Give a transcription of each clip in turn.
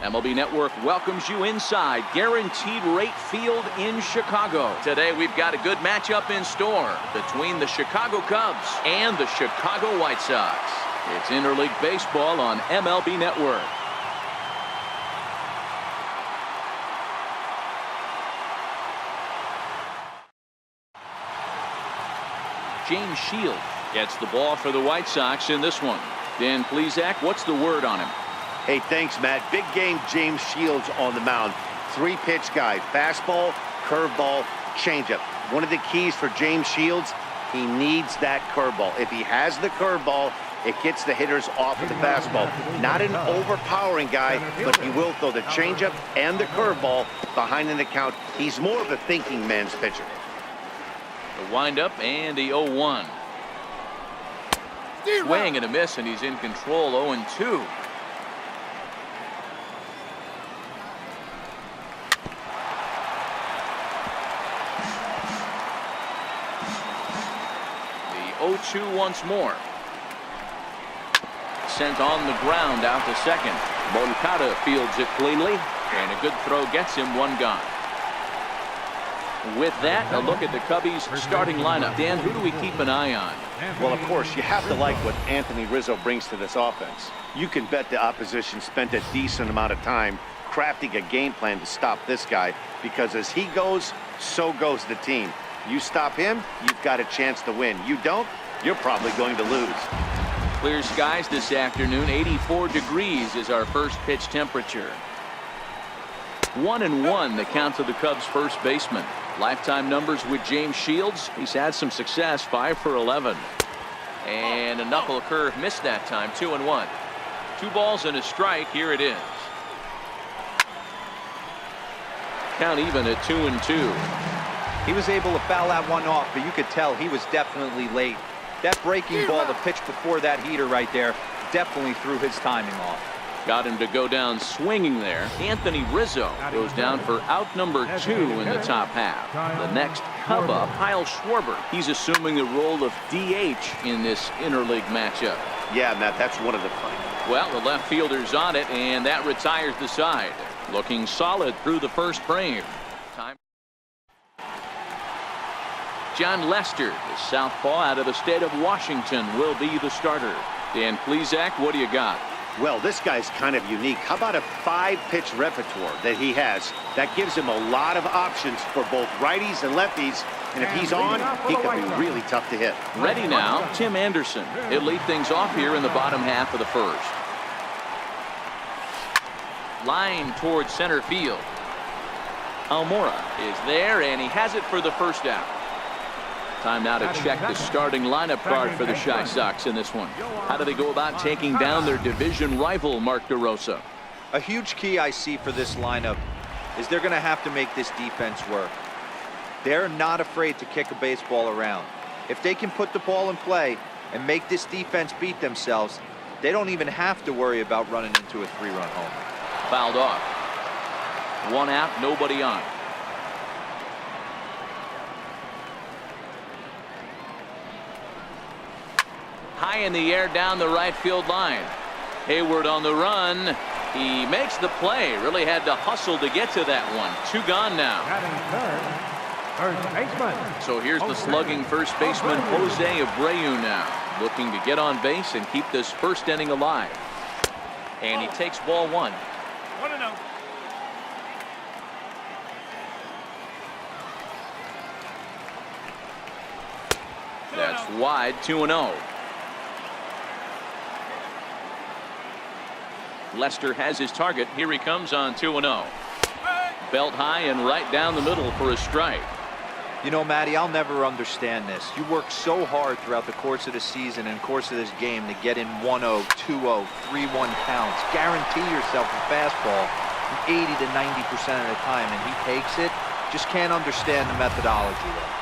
MLB Network welcomes you inside Guaranteed Rate Field in Chicago. Today we've got a good matchup in store between the Chicago Cubs and the Chicago White Sox. It's interleague baseball on MLB Network. James Shields gets the ball for the White Sox in this one. Dan Plesac, what's the word on him? Hey, thanks, Matt. Big game, James Shields on the mound. Three-pitch guy. Fastball, curveball, changeup. One of the keys for James Shields, he needs that curveball. If he has the curveball, it gets the hitters off of the fastball. Not an overpowering guy, but he will throw the changeup and the curveball behind in the count. He's more of a thinking man's pitcher. The windup and the 0-1. Swing and a miss, and he's in control. 0-2. The 0-2 once more. Sent on the ground out to second. Moncada fields it cleanly, and a good throw gets him one gone. With that, a look at the Cubbies' starting lineup. Dan, who do we keep an eye on? Well, of course, you have to like what Anthony Rizzo brings to this offense. You can bet the opposition spent a decent amount of time crafting a game plan to stop this guy, because as he goes, so goes the team. You stop him, you've got a chance to win. You don't, you're probably going to lose. Clear skies this afternoon. 84 degrees is our first pitch temperature. 1-1 the count to the Cubs' first baseman. Lifetime numbers with James Shields. He's had some success, 5 for 11. And a knuckle curve missed that time. 2-1. 2 balls and a strike. Here it is. Count even at 2-2. He was able to foul that one off, but you could tell he was definitely late. That breaking ball, the pitch before that heater right there, definitely threw his timing off. Got him to go down swinging there. Anthony Rizzo goes down for out number 2 in the top half. The next Cub up, Kyle Schwarber. He's assuming the role of DH in this interleague matchup. Yeah, Matt, that's one of the fun. Well, the left fielder's on it, and that retires the side. Looking solid through the first frame. Time. John Lester, the southpaw out of the state of Washington, will be the starter. Dan Plesac, what do you got? Well, this guy's kind of unique. How about a 5-pitch repertoire that he has? That gives him a lot of options for both righties and lefties. And if he's on, he can be really tough to hit. Ready now, Tim Anderson. He'll lead things off here in the bottom half of the first. Line towards center field. Almora is there, and he has it for the first out. Time now to check the starting lineup card for the Chi Sox in this one. How do they go about taking down their division rival, Mark DeRosa? A huge key I see for this lineup is they're going to have to make this defense work. They're not afraid to kick a baseball around. If they can put the ball in play and make this defense beat themselves, they don't even have to worry about running into a 3-run homer. Fouled off. 1 out, nobody on. High in the air down the right field line. Hayward on the run. He makes the play. Really had to hustle to get to that one. 2 gone now. First baseman. So here's the slugging first baseman Jose Abreu now, looking to get on base and keep this first inning alive. And he takes ball 1. 1-0. That's wide. 2-0. Lester has his target. Here he comes on 2-0. Belt high and right down the middle for a strike. You know, Matty, I'll never understand this. You work so hard throughout the course of the season and course of this game to get in 1-0, 2-0, 3-1 counts. Guarantee yourself a fastball 80 to 90% of the time, and he takes it. Just can't understand the methodology there.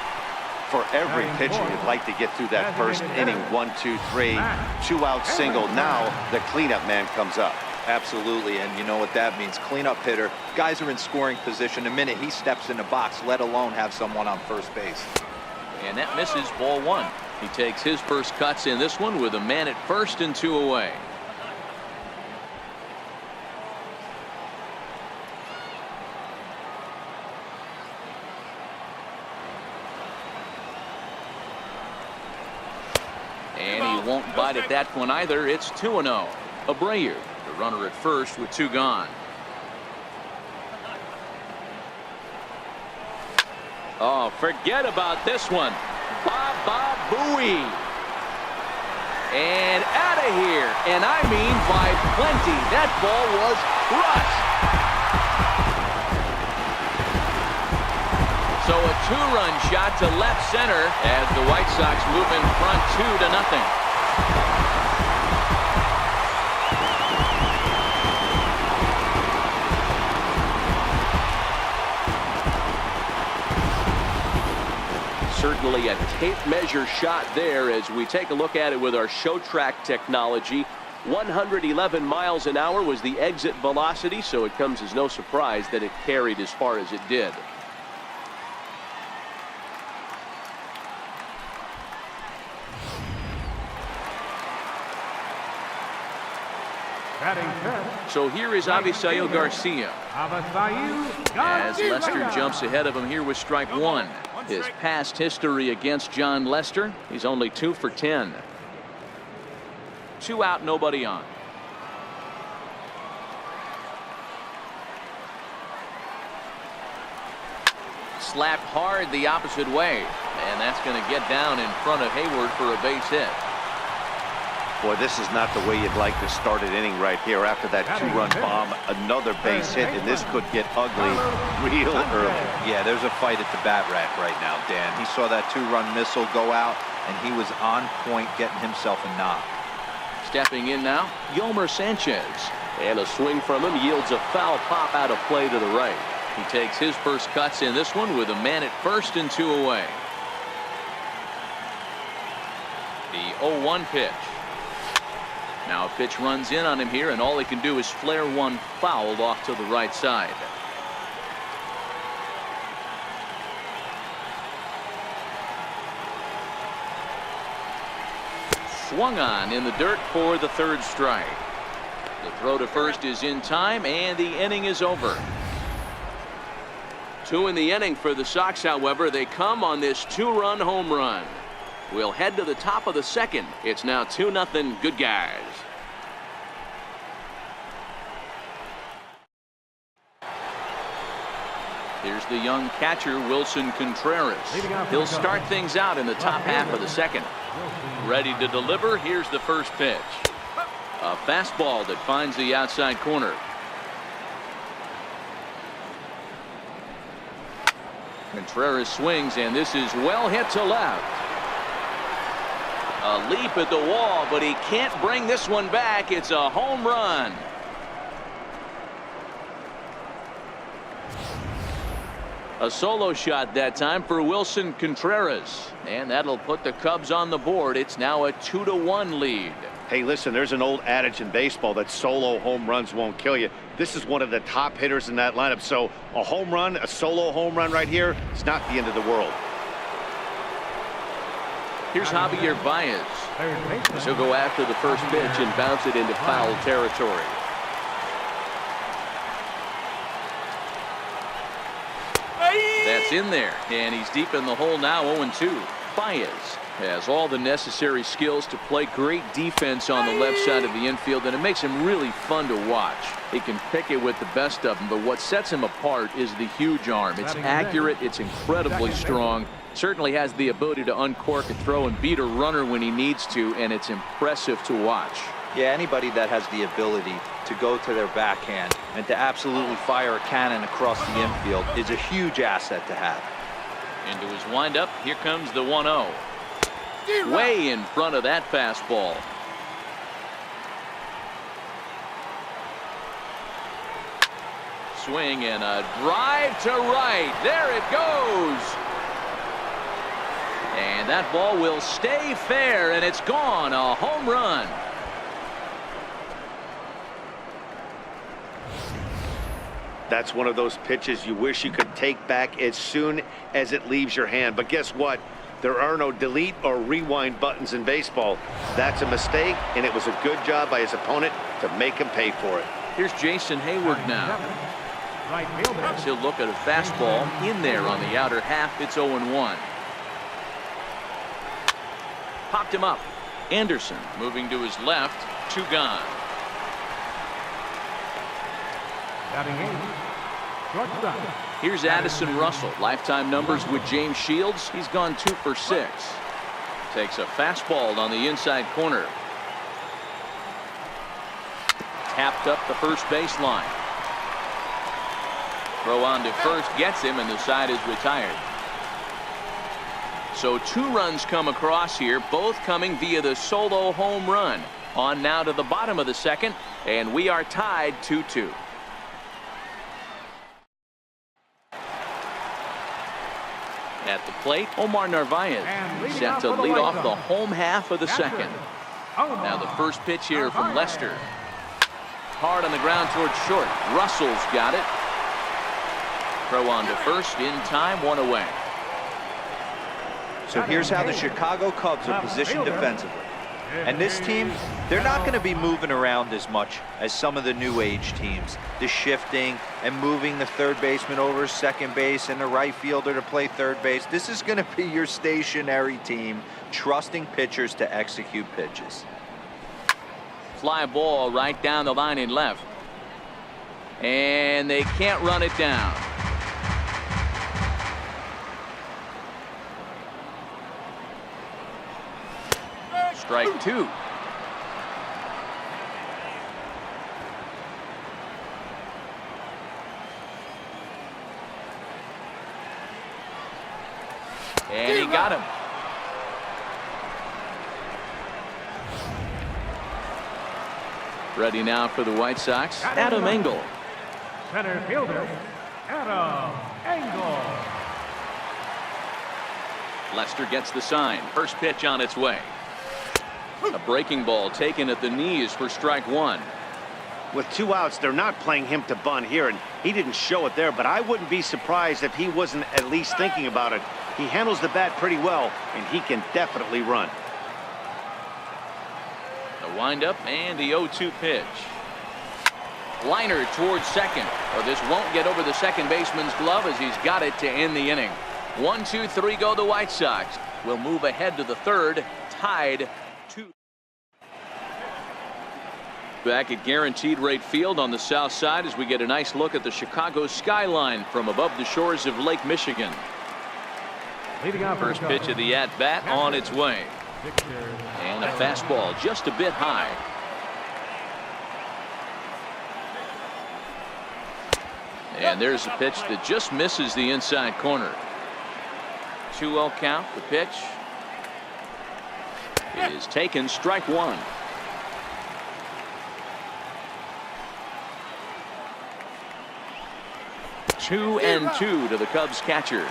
For every pitcher, you'd like to get through that first inning. 1, 2, 3, 2-out single. Now the cleanup man comes up. Absolutely, and you know what that means. Cleanup hitter. Guys are in scoring position the minute he steps in the box, let alone have someone on first base. And that misses, ball 1. He takes his first cuts in this one with a man at first and 2 away. won't bite at that one either. It's 2-0. Abreu, the runner at first with 2 gone. Oh, forget about this one. Baba Booey. And out of here. And I mean by plenty. That ball was crushed. So a 2-run shot to left center as the White Sox move in front 2-0. Certainly a tape measure shot there as we take a look at it with our show track technology. 111 miles an hour was the exit velocity, so it comes as no surprise that it carried as far as it did. So here is Avisail Garcia as Lester jumps ahead of him here with strike 1. His past history against John Lester, he's only 2 for 10. 2 out, nobody on. Slapped hard the opposite way, and that's going to get down in front of Hayward for a base hit. Boy, this is not the way you'd like to start an inning right here. After that 2-run bomb, another base hit, and this could get ugly real early. Yeah, there's a fight at the bat rack right now, Dan. He saw that 2-run missile go out, and he was on point getting himself a knock. Stepping in now, Yomer Sanchez. And a swing from him yields a foul pop out of play to the right. He takes his first cuts in this one with a man at first and 2 away. The 0-1 pitch. Now a pitch runs in on him here, and all he can do is flare one foul off to the right side. Swung on in the dirt for the 3rd strike. The throw to first is in time, and the inning is over. 2 in the inning for the Sox, however. They come on this 2-run home run. We'll head to the top of the 2nd. It's now 2-0 good guys. Here's the young catcher, Wilson Contreras. He'll start things out in the top half of the 2nd. Ready to deliver. Here's the first pitch. A fastball that finds the outside corner. Contreras swings, and this is well hit to left. A leap at the wall, but he can't bring this one back. It's a home run. A solo shot that time for Wilson Contreras, and that'll put the Cubs on the board. It's now a 2-1 lead. Hey, listen, there's an old adage in baseball that solo home runs won't kill you. This is one of the top hitters in that lineup, so a home run, a solo home run right here, it's not the end of the world. Here's Javier Baez. He'll go after the first pitch and bounce it into foul territory. That's in there, and he's deep in the hole now. 0-2. Baez has all the necessary skills to play great defense on the left side of the infield, and it makes him really fun to watch. He can pick it with the best of them, but what sets him apart is the huge arm. It's accurate, it's incredibly strong, certainly has the ability to uncork a throw and beat a runner when he needs to, and it's impressive to watch. Yeah, anybody that has the ability to go to their backhand and to absolutely fire a cannon across the infield is a huge asset to have. Into his windup, here comes the 1-0. Way in front of that fastball. Swing and a drive to right. There it goes. And that ball will stay fair, and it's gone. A home run. That's one of those pitches you wish you could take back as soon as it leaves your hand. But guess what? There are no delete or rewind buttons in baseball. That's a mistake, and it was a good job by his opponent to make him pay for it. Here's Jason Hayward now. As he'll look at a fastball in there on the outer half. It's 0-1. Popped him up. Anderson moving to his left. 2 gone. Batting 8. Shortstop. Here's Addison Russell. Lifetime numbers with James Shields. He's gone 2 for 6. Takes a fastball on the inside corner. Tapped up the first baseline. Throw on to first gets him, and the side is retired. So 2 runs come across here, both coming via the solo home run. On now to the bottom of the second, and we are tied 2-2. At the plate, Omar Narvaez set to lead off the home half of the second. Now the first pitch here from Lester. Hard on the ground towards short. Russell's got it. Throw on to first in time, 1 away. So here's how the Chicago Cubs are positioned defensively. And this team, they're not going to be moving around as much as some of the new age teams. The shifting and moving the third baseman over second base and the right fielder to play third base. This is going to be your stationary team, trusting pitchers to execute pitches. Fly ball right down the line in left. And they can't run it down. Strike 2. And he got him. Ready now for the White Sox, Adam Engel. Center fielder, Adam Engel. Lester gets the sign. First pitch on its way. A breaking ball taken at the knees for strike 1. With 2 outs, they're not playing him to bunt here, and he didn't show it there, but I wouldn't be surprised if he wasn't at least thinking about it. He handles the bat pretty well, and he can definitely run. The windup and the 0-2 pitch. Liner towards second. Well, this won't get over the second baseman's glove as he's got it to end the inning. 1, 2, 3 go the White Sox. Will move ahead to the third, tied 2. Back at Guaranteed Rate Field on the south side as we get a nice look at the Chicago skyline from above the shores of Lake Michigan. First pitch of the at-bat on its way. And a fastball just a bit high. And there's a pitch that just misses the inside corner. 2-0 count. The pitch is taken, strike 1. Two and 2 to the Cubs catcher.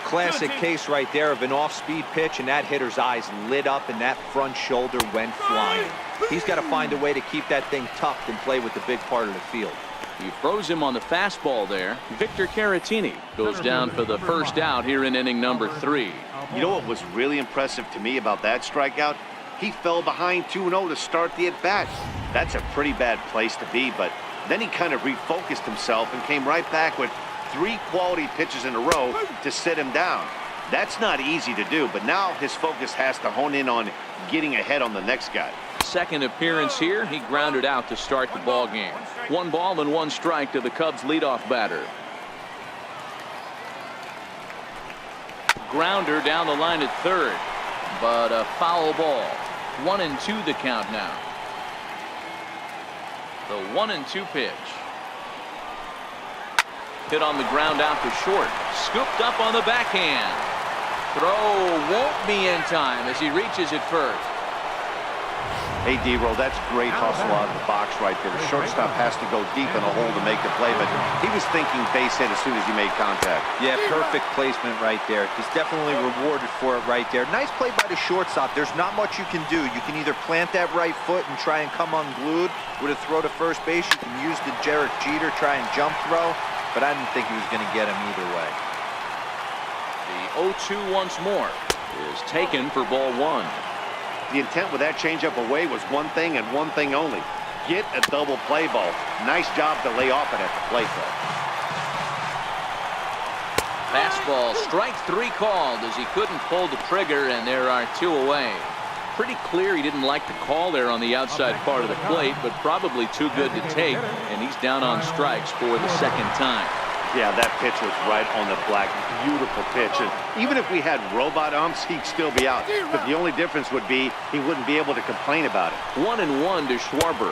Classic case right there of an off-speed pitch, and that hitter's eyes lit up and that front shoulder went flying. He's got to find a way to keep that thing tucked and play with the big part of the field. He froze him on the fastball there. Victor Caratini goes down for the first out here in inning number 3. You know what was really impressive to me about that strikeout? He fell behind 2-0 to start the at-bat. That's a pretty bad place to be, but then he kind of refocused himself and came right back with 3 quality pitches in a row to sit him down. That's not easy to do, but now his focus has to hone in on getting ahead on the next guy. Second appearance here, he grounded out to start the ball game. 1 ball and 1 strike to the Cubs leadoff batter. Grounder down the line at third, but a foul ball. 1-2 the count now. The 1-2 pitch. Hit on the ground out to short. Scooped up on the backhand. Throw won't be in time as he reaches it first. Hey, D-Roll, that's great hustle out of the box right there. The shortstop has to go deep in the hole to make the play, but he was thinking base hit as soon as he made contact. Yeah, perfect placement right there. He's definitely rewarded for it right there. Nice play by the shortstop. There's not much you can do. You can either plant that right foot and try and come unglued with a throw to first base. You can use the Derek Jeter, try and jump throw, but I didn't think he was going to get him either way. The 0-2 once more is taken for ball 1. The intent with that changeup away was one thing and one thing only. Get a double play ball. Nice job to lay off it at the plate, though. Fastball, strike 3 called as he couldn't pull the trigger, and there are 2 away. pretty clear he didn't like the call there on the outside part of the plate, but probably too good to take, and he's down on strikes for the second time. Yeah, that pitch was right on the black. Beautiful pitch. And even if we had robot umps, he'd still be out. But the only difference would be he wouldn't be able to complain about it. 1-1 to Schwarber.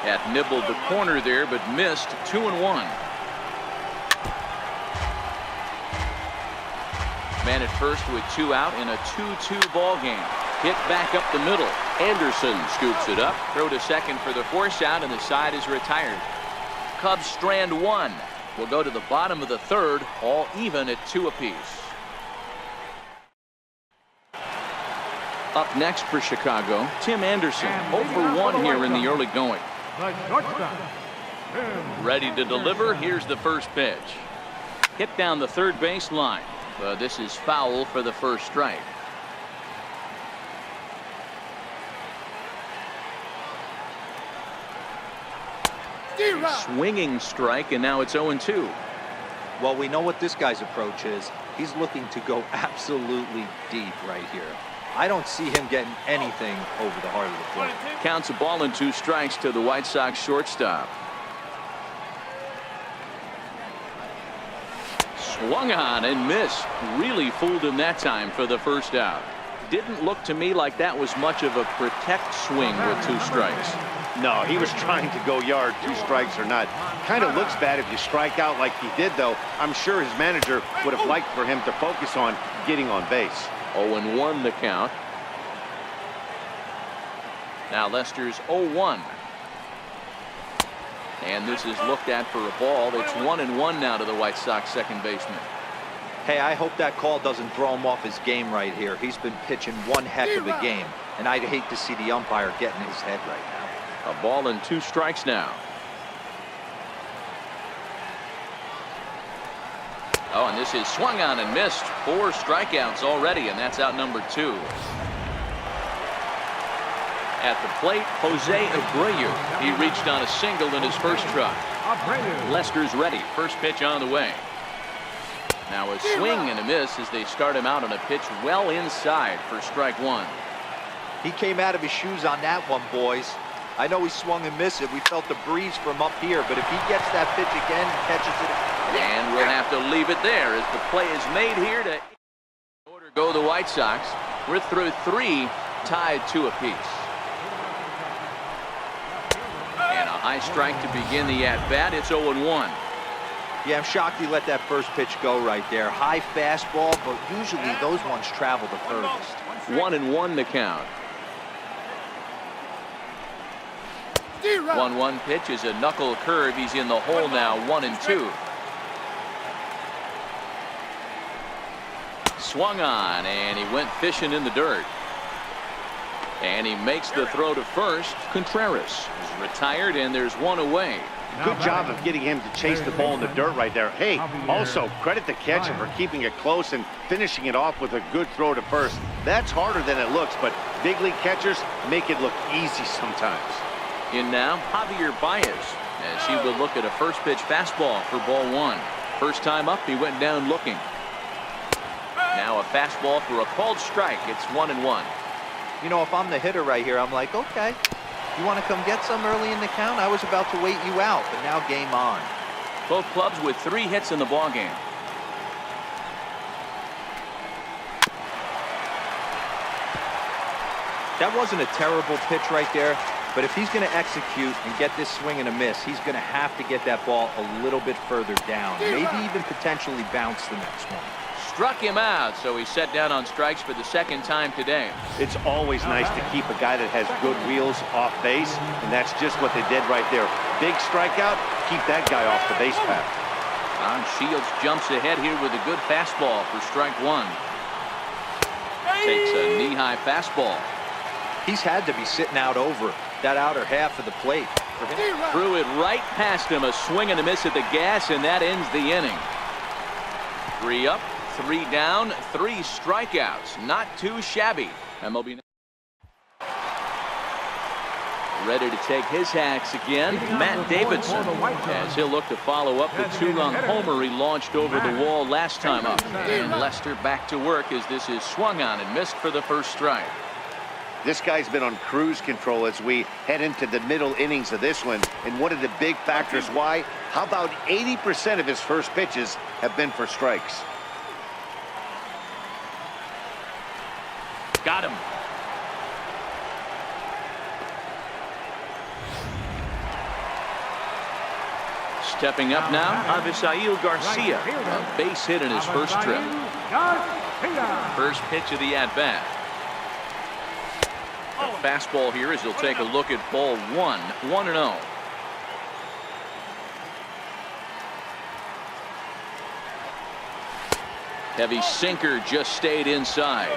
Had nibbled the corner there, but missed. 2-1. Man at first with 2 out in a 2-2 ball game. Hit back up the middle. Anderson scoops it up. Throw to second for the force out, and the side is retired. Cubs strand 1. We'll go to the bottom of the third, all even at 2 apiece. Up next for Chicago, Tim Anderson, 0 for 1 here in the early going. Ready to deliver. Here's the first pitch. Hit down the third base line. This is foul for the first strike. Swinging strike, and now it's 0-2. Well, we know what this guy's approach is. He's looking to go absolutely deep right here. I don't see him getting anything over the heart of the plate. Counts a ball and 2 strikes to the White Sox shortstop. Swung on and missed. Really fooled him that time for the first out. Didn't look to me like that was much of a protect swing with 2 strikes. No, he was trying to go yard, 2 strikes or not. Kind of looks bad if you strike out like he did, though. I'm sure his manager would have liked for him to focus on getting on base. 0-1 the count. Now Lester's 0-1. And this is looked at for a ball. It's 1-1 now to the White Sox second baseman. Hey, I hope that call doesn't throw him off his game right here. He's been pitching one heck of a game, and I'd hate to see the umpire get in his head right now. A ball and 2 strikes now. Oh, and this is swung on and missed. 4 strikeouts already, and that's out number 2. At the plate, Jose Abreu. He reached on a single in his first try. Lester's ready. First pitch on the way. Now a swing and a miss as they start him out on a pitch well inside for strike 1. He came out of his shoes on that one, boys. I know he swung and missed it. We felt the breeze from up here, but if he gets that pitch again and catches it. And we'll have to leave it there as the play is made here to order go the White Sox. We're through 3, tied 2 apiece. And a high strike to begin the at-bat. It's 0-1. Yeah, I'm shocked he let that first pitch go right there. High fastball, but usually those ones travel the furthest. 1-1 the count. 1-1 pitch is a knuckle curve. He's in the hole now. 1-2. Swung on, and he went fishing in the dirt. And he makes the throw to first. Contreras is retired, and there's 1 away. Good job of getting him to chase the ball in the dirt right there. Hey, also credit the catcher for keeping it close and finishing it off with a good throw to first. That's harder than it looks, but big league catchers make it look easy sometimes. In now, Javier Baez, as he will look at a first pitch fastball for ball 1. First time up, he went down looking. Now a fastball for a called strike. It's 1-1. You know, if I'm the hitter right here, I'm like, okay, you want to come get some early in the count? I was about to wait you out, but now game on. Both clubs with 3 hits in the ballgame. That wasn't a terrible pitch right there, but if he's going to execute and get this swing and a miss, he's going to have to get that ball a little bit further down, maybe even potentially bounce the next one. Struck him out, so he's set down on strikes for the second time today. It's always nice to keep a guy that has good wheels off base, and that's just what they did right there. Big strikeout, keep that guy off the base path. Shields jumps ahead here with a good fastball for strike 1. Takes a knee-high fastball. He's had to be sitting out over that outer half of the plate. Threw it right past him, a swing and a miss at the gas, and that ends the inning. 3 up, 3 down, 3 strikeouts. Not too shabby. MLB ready to take his hacks again. Matt Davidson, as he'll look to follow up the 2-run homer he launched over the wall last time up. And Lester back to work as this is swung on and missed for the first strike. This guy's been on cruise control as we head into the middle innings of this one. And one of the big factors why, how about 80% of his first pitches have been for strikes? Got him. Stepping up now, Avisail Garcia, a base hit in his first trip. First pitch of the at-bat. Fastball here as he'll take a look at ball 1-0. Heavy sinker just stayed inside.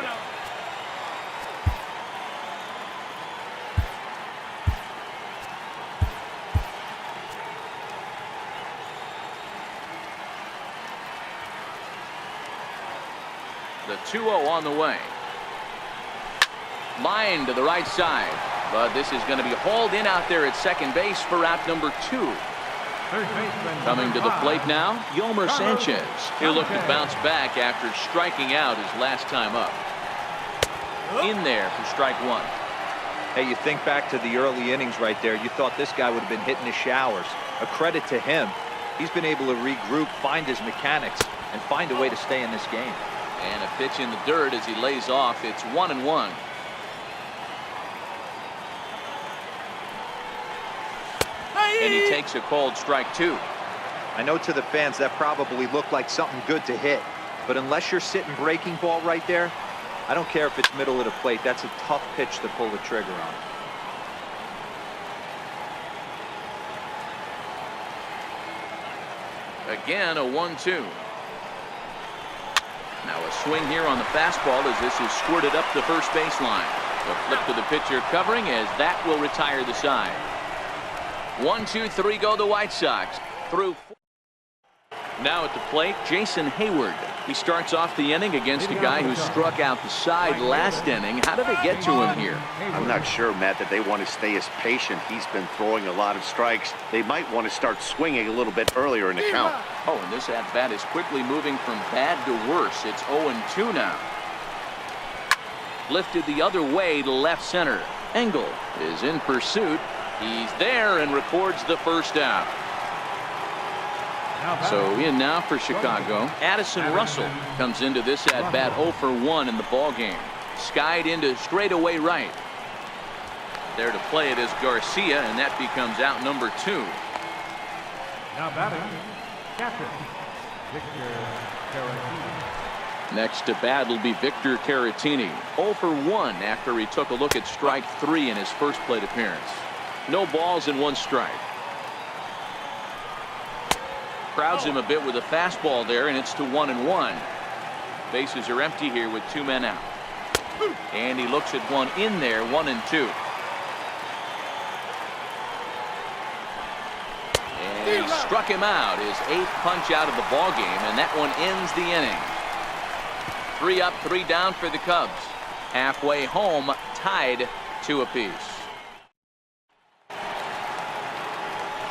The 2-0 on the way. Line to the right side, but this is going to be hauled in out there at second base for out number 2. Coming to the plate now, Yomer Sanchez. He'll look to bounce back after striking out his last time up. In there for strike 1. Hey, you think back to the early innings right there. You thought this guy would have been hitting his showers. A credit to him. He's been able to regroup, find his mechanics, and find a way to stay in this game. And a pitch in the dirt as he lays off. It's 1-1. And he takes a called strike 2. I know to the fans that probably looked like something good to hit, but unless you're sitting breaking ball right there, I don't care if it's middle of the plate. That's a tough pitch to pull the trigger on. Again, a 1-2. Now a swing here on the fastball as this is squirted up the first baseline. The flip to the pitcher covering as that will retire the side. 1-2-3 go the White Sox. Through 4. Now at the plate, Jason Hayward. He starts off the inning against a guy who struck out the side last inning. How did they get to him here? I'm not sure, Matt, that they want to stay as patient. He's been throwing a lot of strikes. They might want to start swinging a little bit earlier in the count. Oh, and this at-bat is quickly moving from bad to worse. It's 0-2 now. Lifted the other way to left center. Engel is in pursuit. He's there and records the first out. So in now for Chicago, Addison Russell comes into this at-bat 0-for-1 in the ball game. Skied into straightaway right. There to play it is Garcia, and that becomes out number 2. Now batting, catcher, Victor Caratini. Next to bat will be Victor Caratini. 0-for-1 after he took a look at strike 3 in his first plate appearance. No balls and 1 strike. Crowds him a bit with a fastball there, and it's to 1-1. Bases are empty here with 2 men out. And he looks at one in there, 1-2. And he struck him out, his 8th punch out of the ball game, and that one ends the inning. 3 up, 3 down for the Cubs. Halfway home, tied 2 apiece.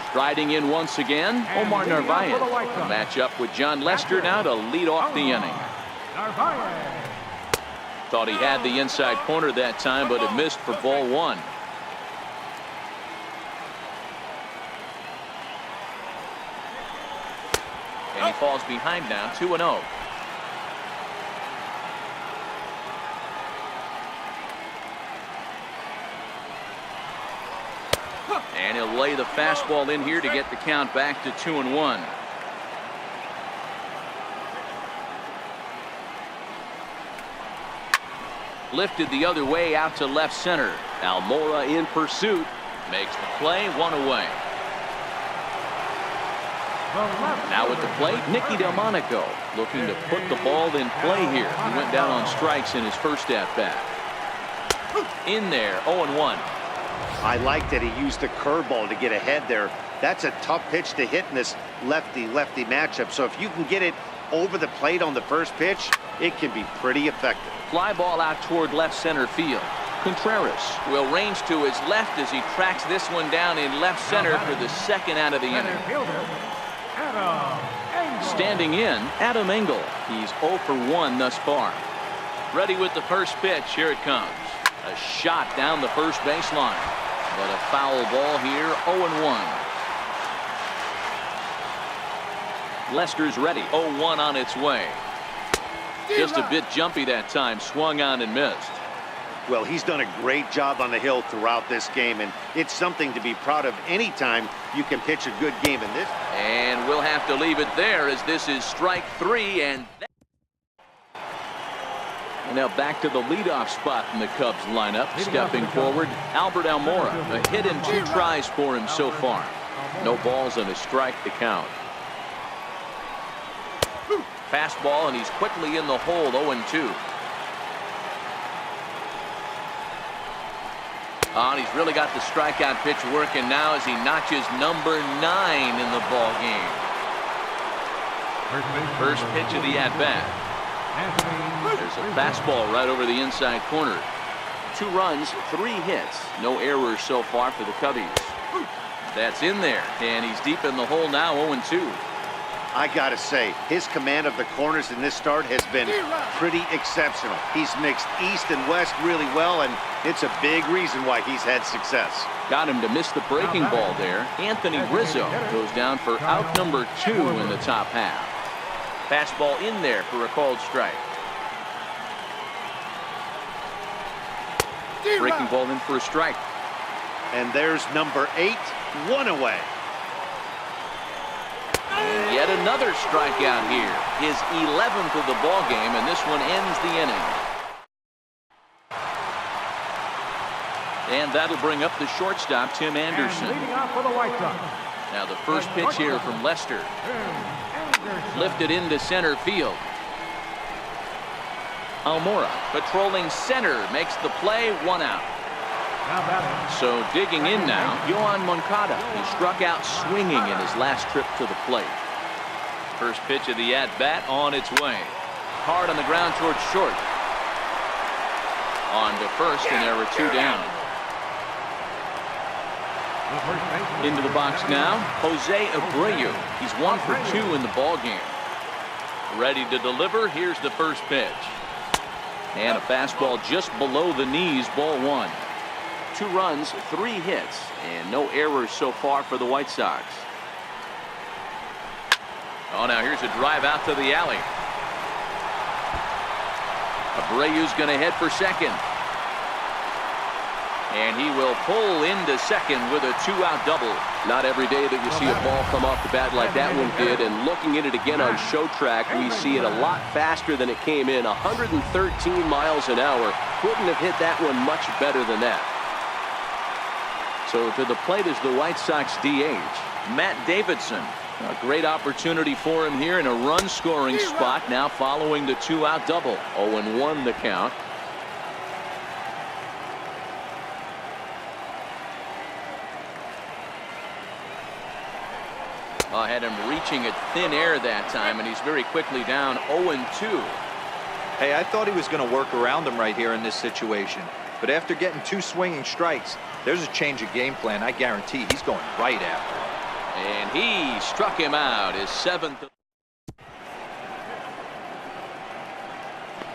Striding in once again, Omar Narvaez. A matchup with John Lester now to lead off the inning. Thought he had the inside corner that time, but it missed for ball 1. And he falls behind now, 2-0. And he'll lay the fastball in here to get the count back to 2-1. Lifted the other way out to left center. Almora in pursuit. Makes the play, 1 away. Now at the plate, Nicky Delmonico looking to put the ball in play here. He went down on strikes in his first at-bat. In there, 0-1. I like that he used the curveball to get ahead there. That's a tough pitch to hit in this lefty-lefty matchup. So if you can get it over the plate on the first pitch, it can be pretty effective. Fly ball out toward left center field. Contreras will range to his left as he tracks this one down in left center for the second out of the inning. Standing in, Adam Engel. He's 0-for-1 thus far. Ready with the first pitch. Here it comes. A shot down the first baseline, but a foul ball here. 0-1. Lester's ready. 0-1 on its way. Just a bit jumpy that time. Swung on and missed. Well, he's done a great job on the hill throughout this game, and it's something to be proud of anytime you can pitch a good game in this. And we'll have to leave it there as this is strike 3. And now back to the leadoff spot in the Cubs lineup. Stepping forward, Albert Almora. A hit and 2 tries for him so far. No balls and a strike to count. Fastball, and he's quickly in the hole. 0-2. Oh, and he's really got the strikeout pitch working now as he notches number 9 in the ball game. First pitch of the at-bat. There's a fastball right over the inside corner. 2 runs, 3 hits. No errors so far for the Cubbies. That's in there, and he's deep in the hole now. 0-2. I gotta say, his command of the corners in this start has been pretty exceptional. He's mixed east and west really well, and it's a big reason why he's had success. Got him to miss the breaking ball there. Anthony Rizzo goes down for out number 2 in the top half. Fastball in there for a called strike. Breaking ball in for a strike. And there's number 8, 1 away. Yet another strikeout here. His 11th of the ball game, and this one ends the inning. And that'll bring up the shortstop, Tim Anderson. Now the first pitch here from Lester. Lifted into center field. Almora patrolling center makes the play. 1 out. So digging in now, Yohan Moncada. He struck out swinging in his last trip to the plate. First pitch of the at-bat on its way. Hard on the ground towards short. On to first, and there were 2 down. Into the box now, Jose Abreu. He's 1 for 2 in the ball game. Ready to deliver. Here's the first pitch. And a fastball just below the knees. Ball 1. 2 runs, 3 hits, and no errors so far for the White Sox. Oh, now here's a drive out to the alley. Abreu's going to head for second. And he will pull into second with a 2-out double. Not every day that you see a ball come off the bat like that one did. And looking at it again on show track, we see it a lot faster than it came in. 113 miles an hour. Couldn't have hit that one much better than that. So to the plate is the White Sox DH, Matt Davidson. A great opportunity for him here in a run-scoring spot now following the 2-out double. 0-1 the count. I had him reaching at thin air that time, and he's very quickly down. 0-2. Hey, I thought he was going to work around him right here in this situation. But after getting 2 swinging strikes, there's a change of game plan. I guarantee he's going right after it. And he struck him out, his 7th.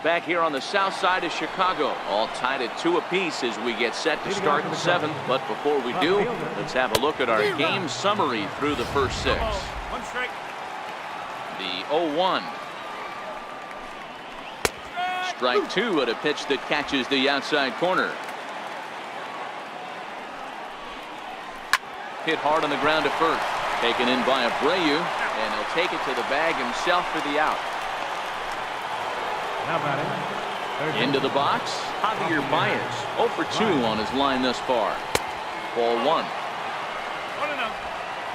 Back here on the south side of Chicago, all tied at 2 apiece as we get set to start the 7th. But before we do, let's have a look at our game summary through the first 6. The 0-1. Strike 2 at a pitch that catches the outside corner. Hit hard on the ground to first. Taken in by Abreu, and he'll take it to the bag himself for the out. Into the box, Javier Baez. 0 for 2 on his line thus far. Ball 1.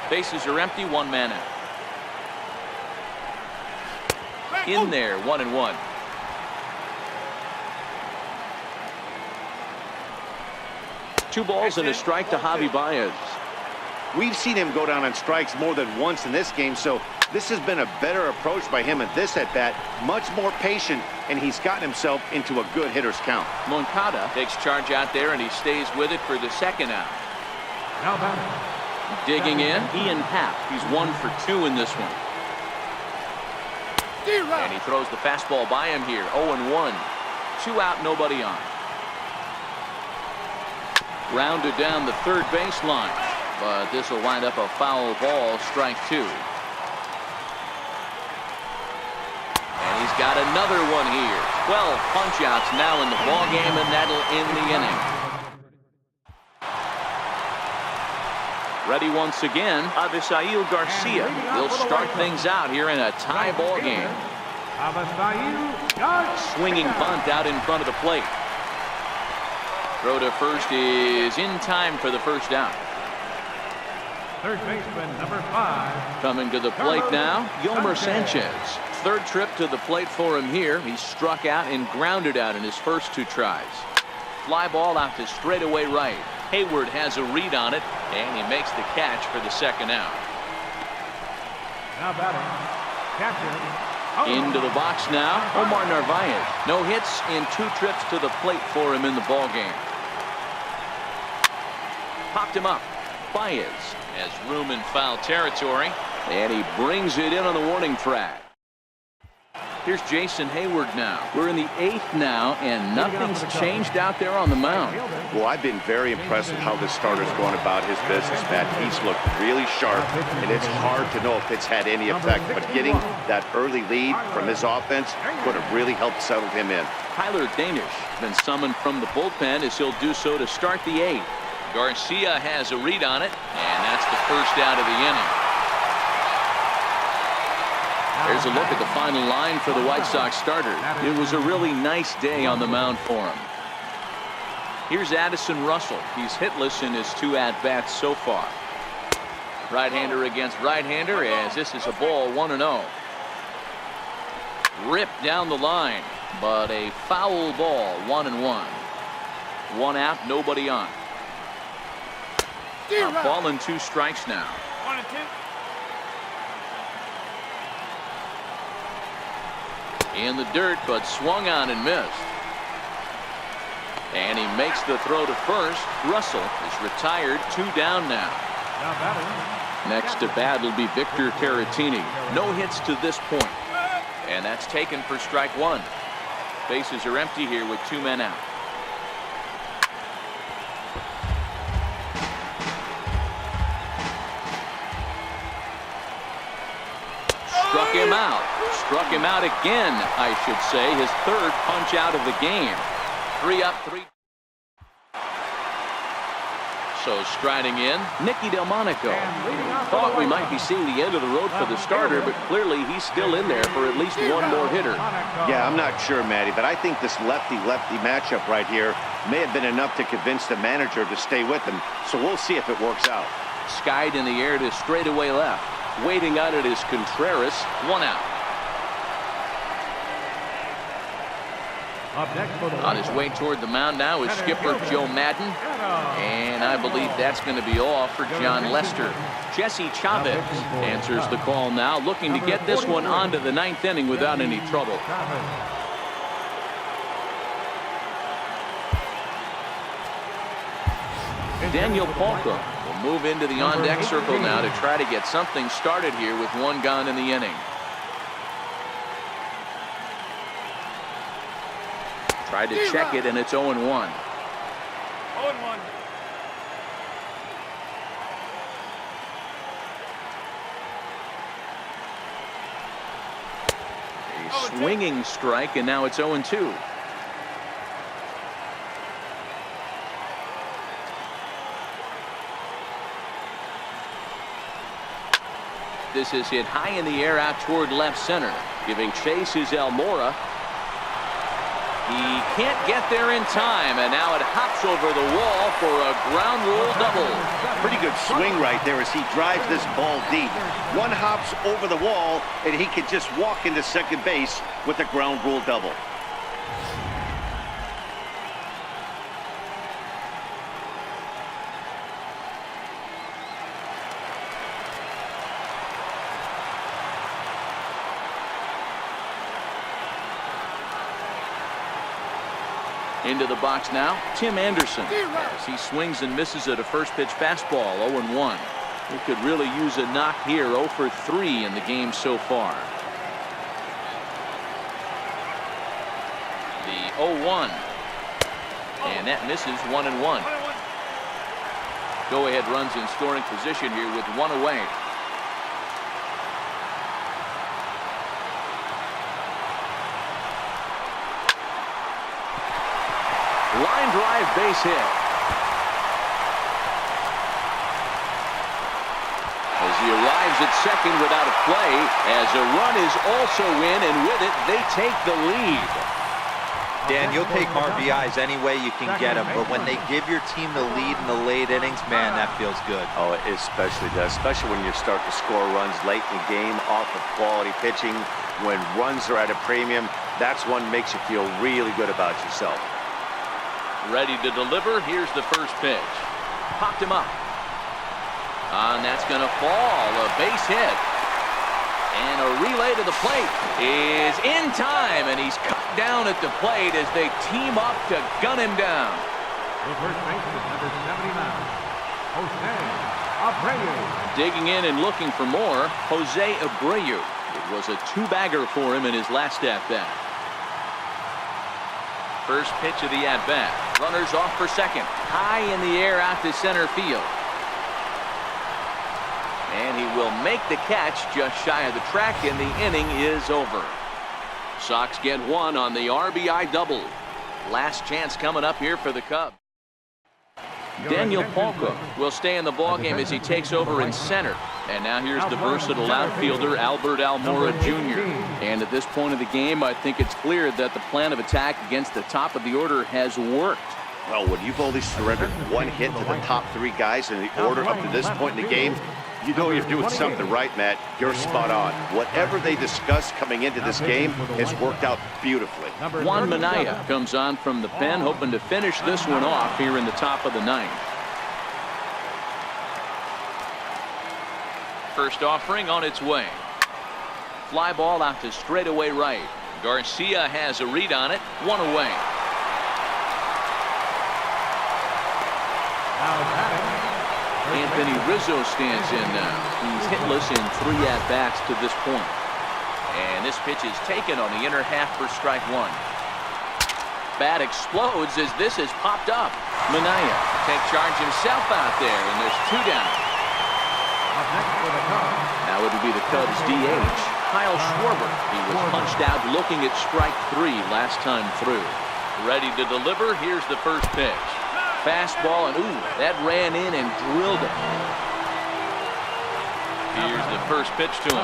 Bases are empty, 1 man out. In there, 1-1. Two balls and a strike to Javi Baez. We've seen him go down on strikes more than once in this game, so this has been a better approach by him at this at-bat. Much more patient, and he's gotten himself into a good hitter's count. Moncada takes charge out there, and he stays with it for the 2nd out. Digging in, Ian Happ. He's 1 for 2 in this one. And he throws the fastball by him here. 0-1. 2 out, nobody on. Grounded down the third baseline, but this will wind up a foul ball, strike 2. And he's got another one here. 12 punch-outs now in the ball game, and that'll end the inning. Ready once again, Avisail Garcia. He'll start things out here in a tie ball game. Swinging bunt out in front of the plate. Throw to first is in time for the first down. Third baseman, number 5. Coming to the plate now, Yomer Sanchez. Third trip to the plate for him here. He struck out and grounded out in his first 2 tries. Fly ball out to straightaway right. Hayward has a read on it, and he makes the catch for the second out. Now batting, catcher. Into the box now, Omar Narvaez. No hits in 2 trips to the plate for him in the ball game. Popped him up. Baez has room in foul territory, and he brings it in on the warning track. Here's Jason Hayward now. We're in the 8th now, and nothing's changed out there on the mound. Well, I've been very impressed with how this starter's going about his business, Matt. He's looked really sharp, and it's hard to know if it's had any effect. But getting that early lead from his offense could have really helped settle him in. Tyler Danish been summoned from the bullpen as he'll do so to start the 8th. Garcia has a read on it, and that's the first out of the inning. There's a look at the final line for the White Sox starter. It was a really nice day on the mound for him. Here's Addison Russell. He's hitless in his 2 at-bats so far. Right-hander against right-hander, as this is a ball 1-0. Ripped down the line, but a foul ball, 1-1. 1 out, nobody on. A ball and 2 strikes now. 1-2. In the dirt, but swung on and missed. And he makes the throw to first. Russell is retired, 2 down now. Now batting. Next to bat will be Victor Caratini. No hits to this point. And that's taken for strike 1. Bases are empty here with 2 men out. Struck him out. Struck him out again, I should say. His 3rd punch out of the game. 3 up, 3. So striding in, Nicky Delmonico. Thought we might be seeing the end of the road for the starter, but clearly he's still in there for at least 1 more hitter. Yeah, I'm not sure, Matty, but I think this lefty-lefty matchup right here may have been enough to convince the manager to stay with him. So we'll see if it works out. Skied in the air to straightaway left. Waiting on it is Contreras. 1 out. On his way toward the mound now is skipper Joe Madden. And I believe that's going to be all for John Lester. Jesse Chavez answers the call now, looking to get this one onto the 9th inning without any trouble. Daniel Palka will move into the on-deck circle now to try to get something started here with 1 gone in the inning. Tried to check it, and it's 0-1. 0-1. A swinging strike, and now it's 0-2. This is hit high in the air out toward left center. Giving chase is Almora. He can't get there in time, and now it hops over the wall for a ground rule double. Pretty good swing right there as he drives this ball deep. 1 hops over the wall, and he can just walk into second base with a ground rule double. Into the box now, Tim Anderson, as he swings and misses at a first pitch fastball, 0-1. He could really use a knock here, 0 for 3 in the game so far. The 0-1, and that misses, 1-1. Go-ahead runs in scoring position here with one away. Line drive base hit. As he arrives at second without a play, as a run is also in, and with it, they take the lead. Dan, you'll take RBIs any way you can get them, but when they give your team the lead in the late innings, man, that feels good. Oh, it especially does, especially when you start to score runs late in the game off of quality pitching. When runs are at a premium, that's one makes you feel really good about yourself. Ready to deliver. Here's the first pitch. Popped him up. And that's going to fall. A base hit. And a relay to the plate is in time, and he's cut down at the plate as they team up to gun him down. The first baseman, number 79, Jose Abreu. Digging in and looking for more, Jose Abreu. It was a two-bagger for him in his last at-bat. First pitch of the at-bat. Runners off for second. High in the air out to center field. And he will make the catch just shy of the track, and the inning is over. Sox get one on the RBI double. Last chance coming up here for the Cubs. Daniel Palka will stay in the ballgame as he takes over in center. And now here's the versatile outfielder, Albert Almora Jr. And at this point of the game, I think it's clear that the plan of attack against the top of the order has worked. Well, when you've only surrendered one hit to the top three guys in the order up to this point in the game, you know you're doing something right, Matt. You're spot on. Whatever they discussed coming into this game has worked out beautifully. Juan Minaya comes on from the pen, hoping to finish this one off here in the top of the ninth. First offering on its way. Fly ball out to straightaway right. Garcia has a read on it. One away. Anthony Rizzo stands in now. He's hitless in 3 at-bats to this point. And this pitch is taken on the inner half for strike one. Bat explodes as this has popped up. Minaya take charge himself out there, and there's 2 down. Now it will be the Cubs DH, Kyle Schwarber. He was punched out looking at strike 3 last time through. Ready to deliver. Here's the first pitch. Fastball, and ooh, that ran in and drilled it. Here's the first pitch to him.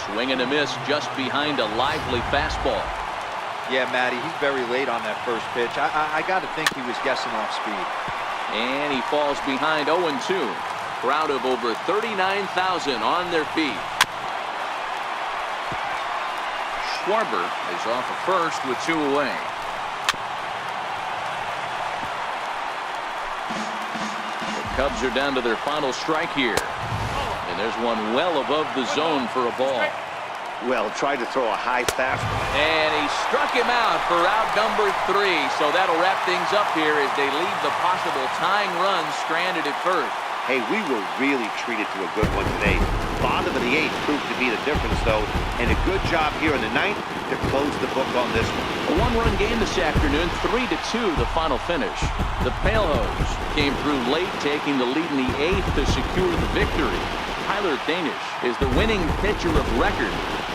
Swing and a miss just behind a lively fastball. Yeah, Matty, he's very late on that first pitch. I got to think he was guessing off speed. And he falls behind 0-2. Crowd of over 39,000 on their feet. Schwarber is off at first with 2 away. Cubs are down to their final strike here. And there's one well above the zone for a ball. Well, tried to throw a high fastball. And he struck him out for out number 3. So that'll wrap things up here as they leave the possible tying run stranded at first. Hey, we were really treated to a good one today. Bottom of the 8th proved to be the difference, though. And a good job here in the 9th to close the book on this one. A one-run game this afternoon, 3-2 the final finish. The Palehose came through late, taking the lead in the 8th to secure the victory. Tyler Danish is the winning pitcher of record.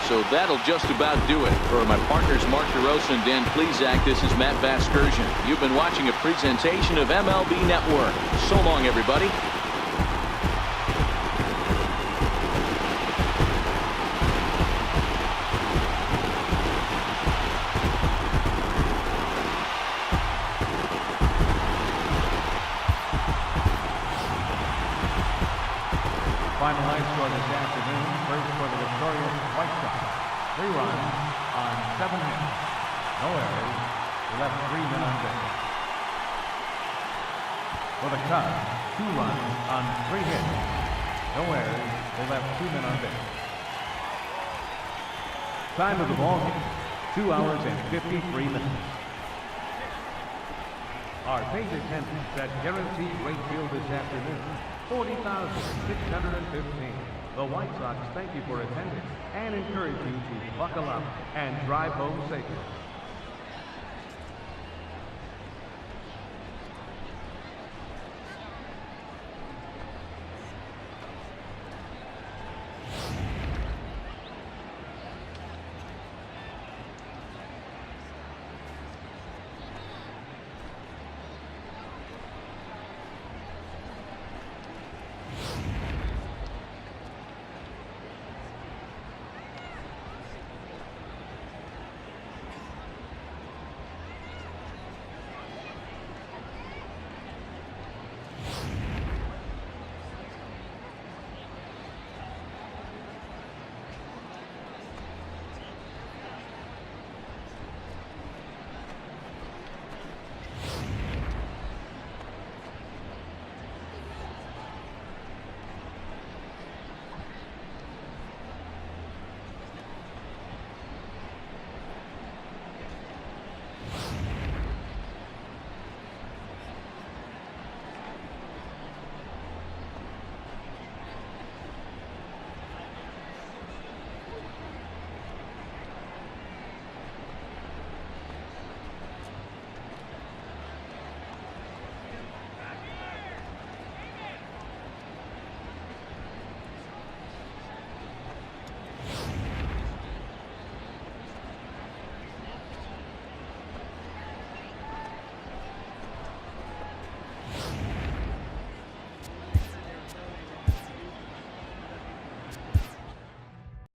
So that'll just about do it. For my partners Mark DeRosa and Dan Plesac, this is Matt Vasgersian. You've been watching a presentation of MLB Network. So long, everybody. Final line score this afternoon. First for the victorious White Sox. 3 runs on 7 hits. No errors. They left 3 men on base. For the Cubs, 2 runs on 3 hits. No errors. They left 2 men on base. Time of the ball game, 2 hours and 53 minutes. Our paid attendance at Guaranteed Rate Field this afternoon, 40,615. The White Sox thank you for attending and encourage you to buckle up and drive home safely.